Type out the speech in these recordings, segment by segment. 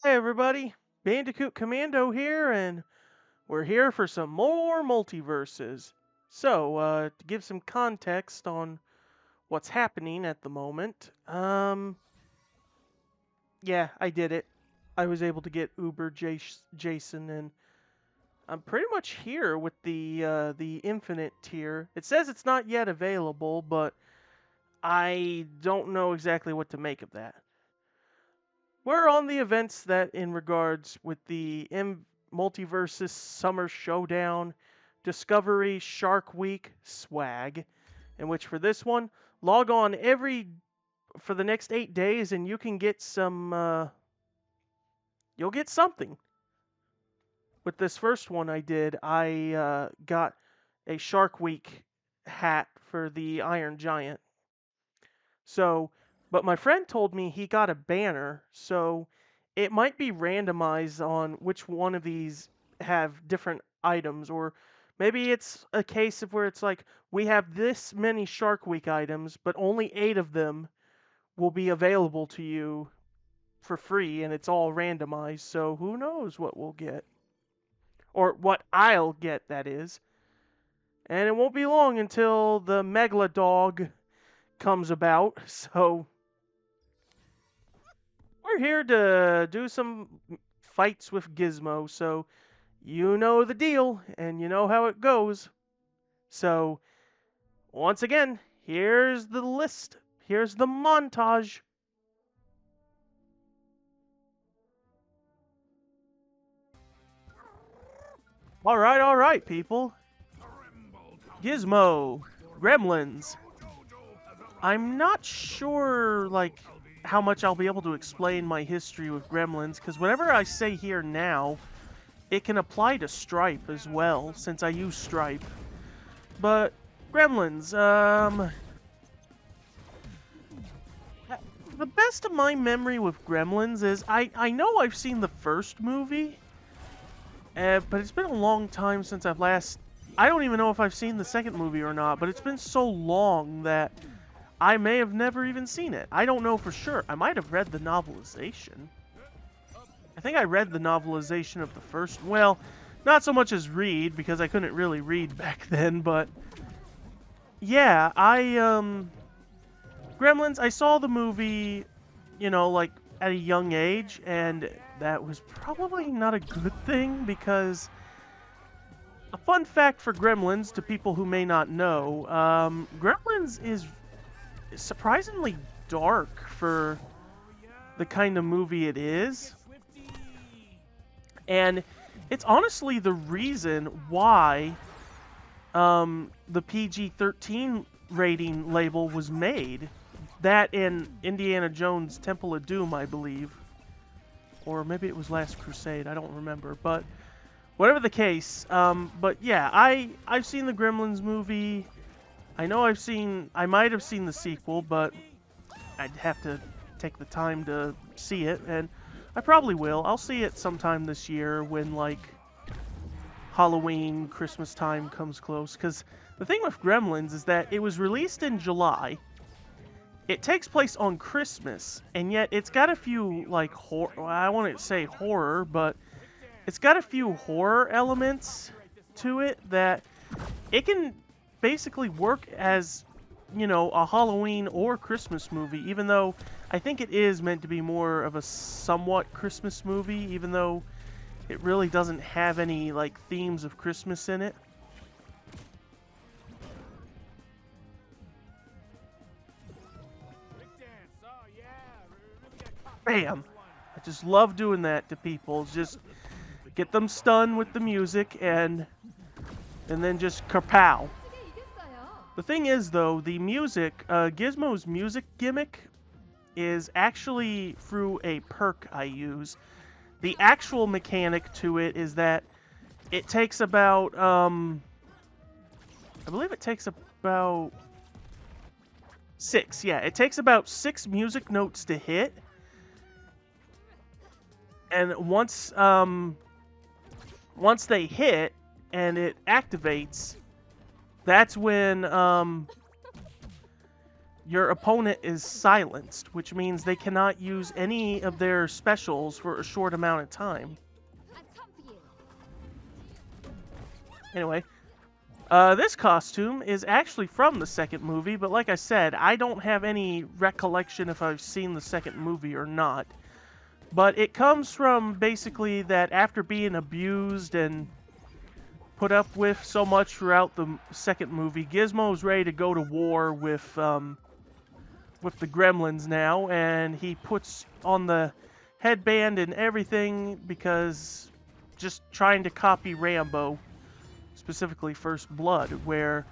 Hey everybody, Bandicoot Commando here, and we're here for some more multiverses. So, to give some context on what's happening at the moment, yeah, I did it. I was able to get Jason, and I'm pretty much here with the Infinite tier. It says it's not yet available, but I don't know exactly what to make of that. We're on the events that in regards with the Multiversus Summer Showdown Discovery Shark Week swag, in which for this one, log on for the next 8 days and you can get you'll get something. With this first one I did, I got a Shark Week hat for the Iron Giant. So, but my friend told me he got a banner, so it might be randomized on which one of these have different items, or maybe it's a case of where it's like we have this many Shark Week items, but only 8 of them will be available to you for free, and it's all randomized, so who knows what we'll get. Or what I'll get, that is. And it won't be long until the Megalodog comes about, so we're here to do some fights with Gizmo, so you know the deal and you know how it goes. So, once again, here's the list. Here's the montage. All right, people. Gizmo, Gremlins. I'm not sure, like, how much I'll be able to explain my history with Gremlins, because whatever I say here now, it can apply to Stripe as well, since I use Stripe. But Gremlins, the best of my memory with Gremlins is I know I've seen the first movie, but it's been a long time since I've last. I don't even know if I've seen the second movie or not, but it's been so long that I may have never even seen it. I don't know for sure. I might have read the novelization. I think I read the novelization of the first. Well, not so much as read because I couldn't really read back then, but yeah, Gremlins, I saw the movie, like at a young age, and that was probably not a good thing because a fun fact for Gremlins to people who may not know, Gremlins is surprisingly dark for the kind of movie it is. And it's honestly the reason why the PG-13 rating label was made. That in Indiana Jones Temple of Doom, I believe. Or maybe it was Last Crusade, I don't remember. But whatever the case, but yeah, I've seen the Gremlins movie. I know I might have seen the sequel, but I'd have to take the time to see it, and I probably will. I'll see it sometime this year when, like, Halloween, Christmas time comes close, because the thing with Gremlins is that it was released in July. It takes place on Christmas, and yet it's got a few, like, I want to say horror, but it's got a few horror elements to it that it can basically work as, a Halloween or Christmas movie, even though I think it is meant to be more of a somewhat Christmas movie, even though it really doesn't have any, like, themes of Christmas in it. Bam! I just love doing that to people. Just get them stunned with the music and then just kapow. The thing is, though, the music, Gizmo's music gimmick is actually through a perk I use. The actual mechanic to it is that it takes about, I believe it takes about 6. Yeah, it takes about 6 music notes to hit. And once they hit and it activates, that's when your opponent is silenced, which means they cannot use any of their specials for a short amount of time. Anyway, this costume is actually from the second movie, but like I said, I don't have any recollection if I've seen the second movie or not. But it comes from basically that after being abused and put up with so much throughout the second movie, Gizmo's ready to go to war with the Gremlins now, and he puts on the headband and everything because just trying to copy Rambo, specifically First Blood, where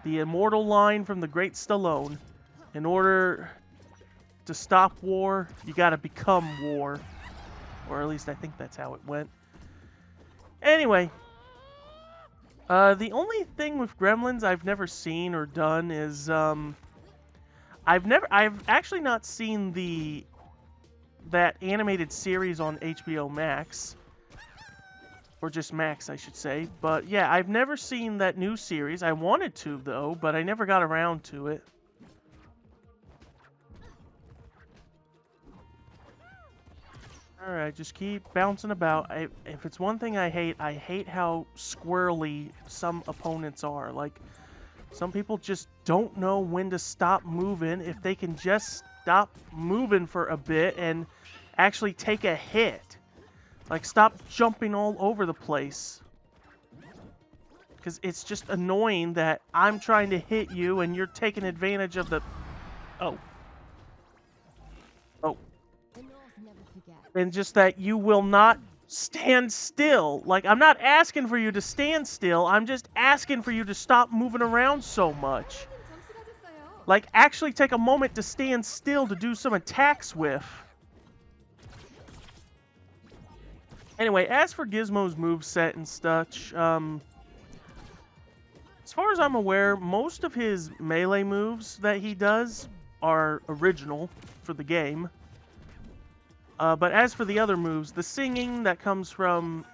the immortal line from the great Stallone, in order to stop war, you gotta become war. Or at least I think that's how it went. Anyway, the only thing with Gremlins I've never seen or done is, I've actually not seen that animated series on HBO Max. Or just Max, I should say. But yeah, I've never seen that new series. I wanted to, though, but I never got around to it. Alright, just keep bouncing about. If it's one thing I hate how squirrely some opponents are. Like, some people just don't know when to stop moving. If they can just stop moving for a bit and actually take a hit. Like, stop jumping all over the place. Because it's just annoying that I'm trying to hit you and you're taking advantage of the... Oh. Oh. And just that you will not stand still. Like, I'm not asking for you to stand still. I'm just asking for you to stop moving around so much. Like, actually take a moment to stand still to do some attacks with. Anyway, as for Gizmo's moveset and such, as far as I'm aware, most of his melee moves that he does are original for the game. But as for the other moves, the singing that comes from...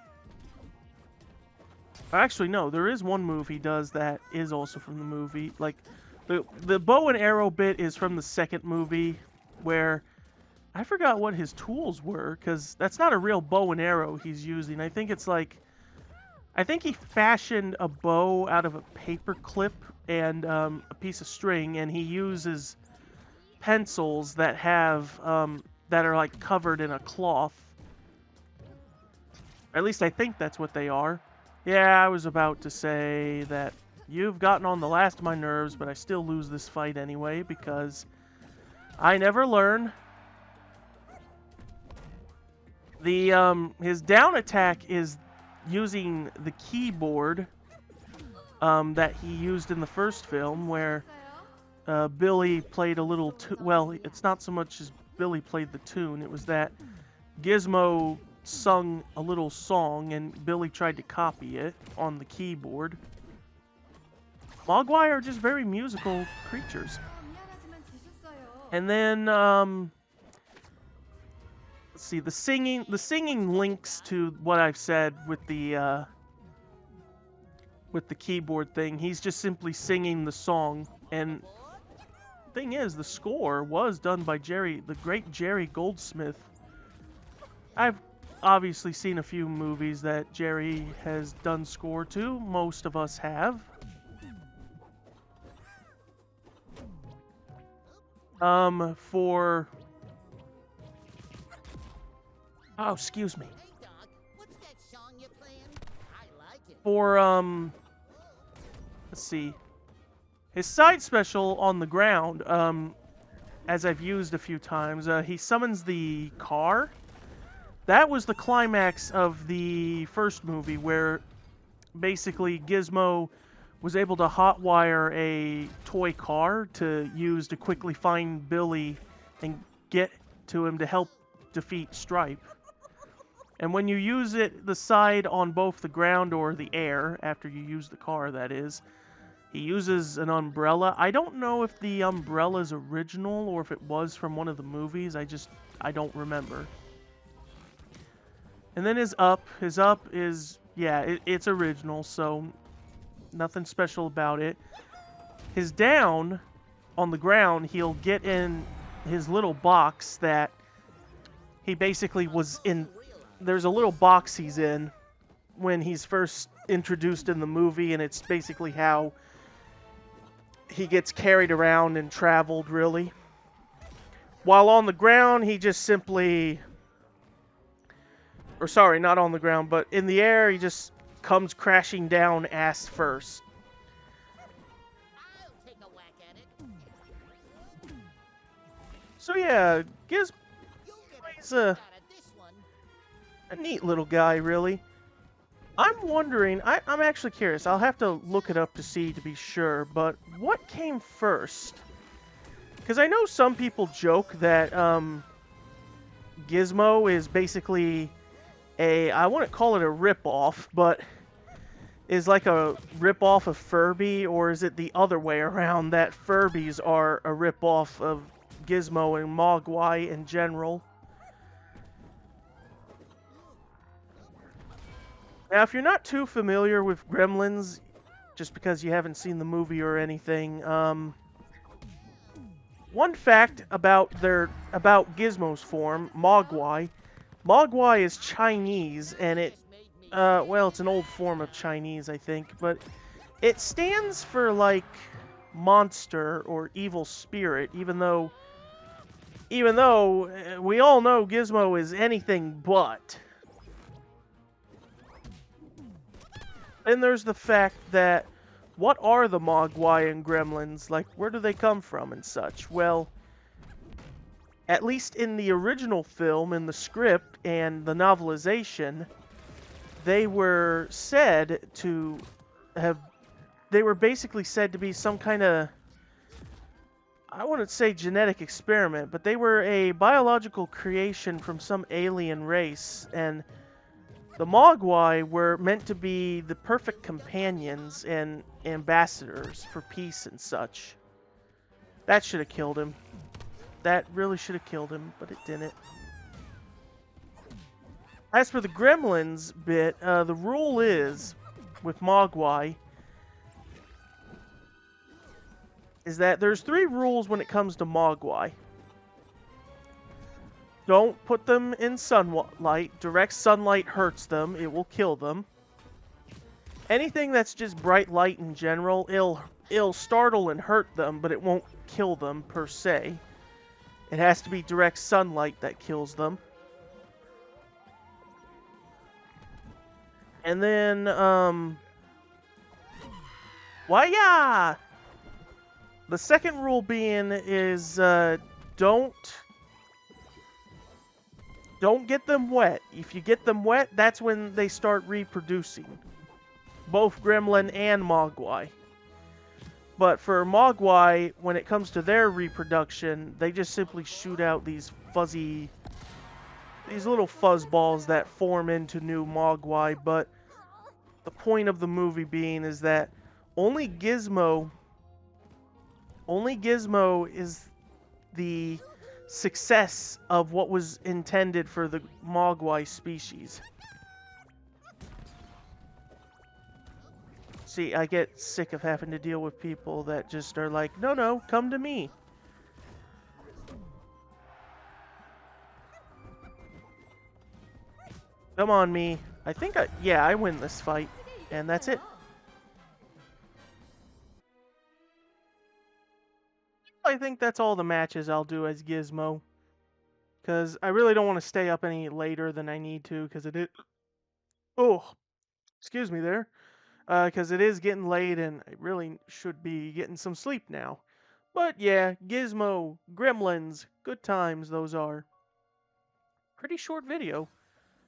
Actually, no, there is one move he does that is also from the movie. Like, the bow and arrow bit is from the second movie, where... I forgot what his tools were, because that's not a real bow and arrow he's using. I think it's like... I think he fashioned a bow out of a paper clip and a piece of string, and he uses pencils that have... that are like covered in a cloth. At least I think that's what they are. Yeah, I was about to say that you've gotten on the last of my nerves, but I still lose this fight anyway because I never learn. His down attack is using the keyboard that he used in the first film, where Billy played a little... well, it's not so much as Billy played the tune, it was that Gizmo sung a little song and Billy tried to copy it on the keyboard. Mogwai are just very musical creatures. And then, let's see, the singing links to what I've said with the keyboard thing. He's just simply singing the song, and thing is, the score was done by the great Jerry Goldsmith. I've obviously seen a few movies that Jerry has done score to. Most of us have. For... Oh, excuse me. Hey, dog, what's that song you're playing? I like it. For, let's see. His side special on the ground, as I've used a few times, he summons the car. That was the climax of the first movie, where basically Gizmo was able to hotwire a toy car to use to quickly find Billy and get to him to help defeat Stripe. And when you use it, the side on both the ground or the air, after you use the car, that is, he uses an umbrella. I don't know if the umbrella's original or if it was from one of the movies. I don't remember. And then his up is, yeah, it's original, so nothing special about it. His down on the ground, he'll get in his little box that he basically was in. There's a little box he's in when he's first introduced in the movie, and it's basically how he gets carried around and traveled, really. While on the ground, he just simply... Or sorry, not on the ground, but in the air, he just comes crashing down ass first. I'll take a whack at it. So yeah, Gizmo You'll get is a out of this one. a neat little guy, really. I'm wondering, I'm actually curious, I'll have to look it up to see to be sure, but what came first? Because I know some people joke that Gizmo is basically I wouldn't call it a rip-off, but is like a rip-off of Furby, or is it the other way around, that Furbies are a rip-off of Gizmo and Mogwai in general? Now, if you're not too familiar with Gremlins, just because you haven't seen the movie or anything, one fact about Gizmo's form, Mogwai. Mogwai is Chinese, and well, it's an old form of Chinese, I think, but it stands for, like, monster or evil spirit, even though we all know Gizmo is anything but. Then there's the fact that, what are the Mogwai and Gremlins? Like, where do they come from and such? Well, at least in the original film, in the script and the novelization, they were said to have... They were basically said to be some kind of... I wouldn't say genetic experiment, but they were a biological creation from some alien race, and the Mogwai were meant to be the perfect companions and ambassadors for peace and such. That should have killed him. That really should have killed him, but it didn't. As for the Gremlins bit, the rule is, with Mogwai, is that there's 3 rules when it comes to Mogwai. Don't put them in sunlight. Direct sunlight hurts them. It will kill them. Anything that's just bright light in general, it'll startle and hurt them, but it won't kill them per se. It has to be direct sunlight that kills them. And then, why-ya! The second rule being is, don't get them wet. If you get them wet, that's when they start reproducing. Both Gremlin and Mogwai. But for Mogwai, when it comes to their reproduction, they just simply shoot out these little fuzz balls that form into new Mogwai. But the point of the movie being is that only Gizmo is the success of what was intended for the Mogwai species. See, I get sick of having to deal with people that just are like, no, come to me. Come on, me. I think I win this fight. And that's it. I think that's all the matches I'll do as Gizmo. Because I really don't want to stay up any later than I need to, because it is... Oh, excuse me there. Because it is getting late, and I really should be getting some sleep now. But yeah, Gizmo, Gremlins, good times those are. Pretty short video.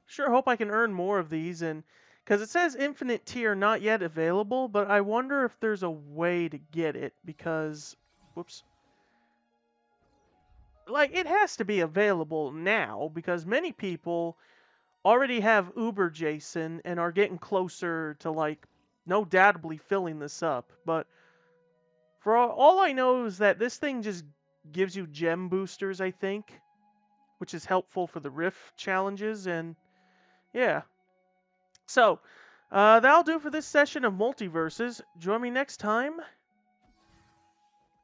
Sure hope I can earn more of these, and... Because it says infinite tier not yet available, but I wonder if there's a way to get it, because... Whoops. Like, it has to be available now, because many people already have Uber Jason and are getting closer to, like, no doubtably filling this up. But for all I know is that this thing just gives you gem boosters, I think, which is helpful for the Rift challenges, and yeah. So, that'll do for this session of Multiverses. Join me next time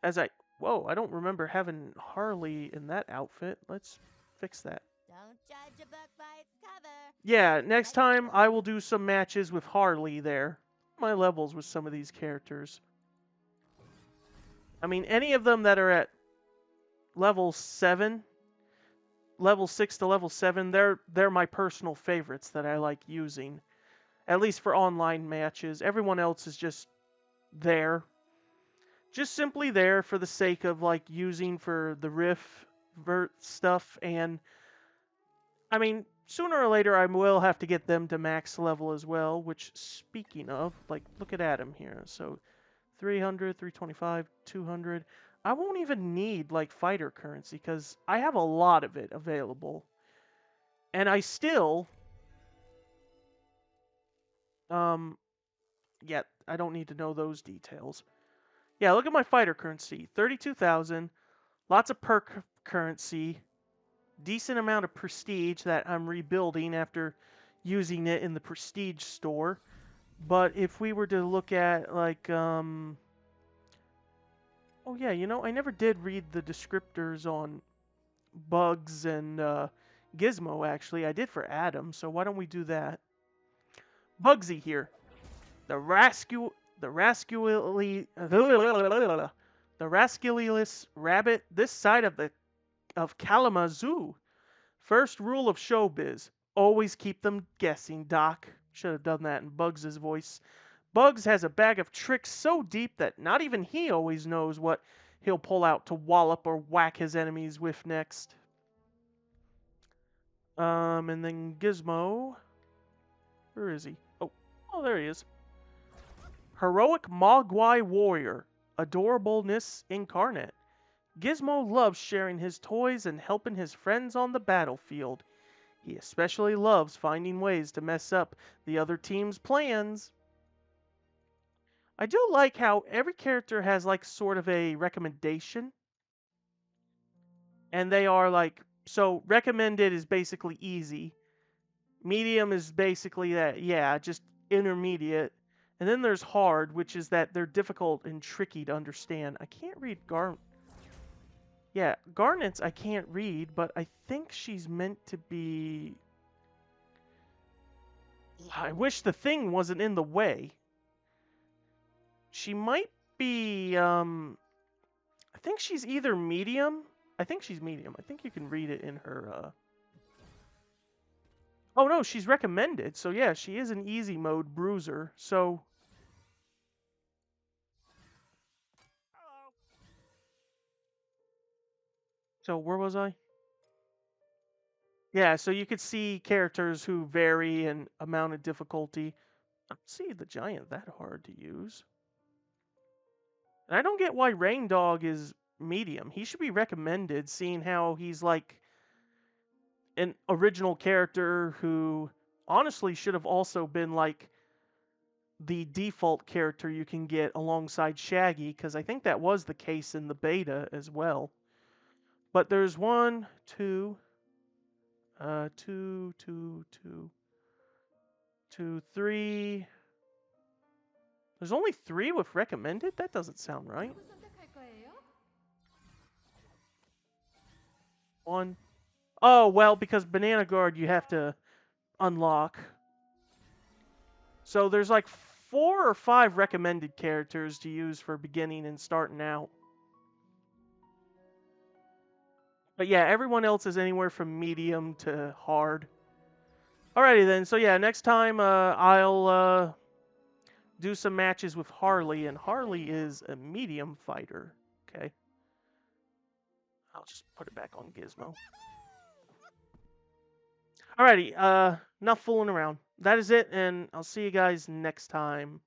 as I... Whoa, I don't remember having Harley in that outfit. Let's fix that. Don't judge a book by its cover. Yeah, It's next time I will delightful. do some matches with Harley there. My levels with some of these characters. I mean, any of them that are at level 7, level 6 to level 7, they're my personal favorites that I like using. At least for online matches. Everyone else is just there. Just simply there for the sake of like using for the riff vert stuff, and I mean, sooner or later I will have to get them to max level as well, which speaking of, like look at Adam here. So 300, 325, 200. I won't even need like fighter currency cuz I have a lot of it available. And I still um yeah, I don't need to know those details. Yeah, look at my fighter currency. 32,000. Lots of perk currency, decent amount of prestige that I'm rebuilding after using it in the prestige store. But if we were to look at like oh yeah, you know, I never did read the descriptors on Bugs and Gizmo actually. I did for Adam, so why don't we do that? Bugsy here. The rascal the rascally the rascalulous rabbit this side of Kalamazoo. First rule of showbiz: always keep them guessing, Doc. Should have done that in Bugs' voice. Bugs has a bag of tricks so deep that not even he always knows what he'll pull out to wallop or whack his enemies with next. And then Gizmo. Where is he? Oh, there he is. Heroic Mogwai warrior. Adorableness incarnate. Gizmo loves sharing his toys and helping his friends on the battlefield. He especially loves finding ways to mess up the other team's plans. I do like how every character has like sort of a recommendation. And they are like, so recommended is basically easy. Medium is basically that, yeah, just intermediate. And then there's hard, which is that they're difficult and tricky to understand. I can't read Yeah, Garnet's I can't read, but I think she's meant to be... I wish the thing wasn't in the way. She might be, I think she's either medium. I think she's medium. I think you can read it in her, Oh no, she's recommended. So yeah, she is an easy mode bruiser. So where was I? Yeah, so you could see characters who vary in amount of difficulty. I don't see the giant that hard to use. And I don't get why Rain Dog is medium. He should be recommended, seeing how he's like an original character who honestly should have also been like the default character you can get alongside Shaggy, because I think that was the case in the beta as well. But there's one, two, two, three. There's only 3 with recommended? That doesn't sound right. 1. Oh, well, because Banana Guard you have to unlock. So there's like 4 or 5 recommended characters to use for beginning and starting out. But yeah, everyone else is anywhere from medium to hard. Alrighty then, so yeah, next time I'll do some matches with Harley, and Harley is a medium fighter. Okay. I'll just put it back on Gizmo. Alrighty, enough fooling around. That is it, and I'll see you guys next time.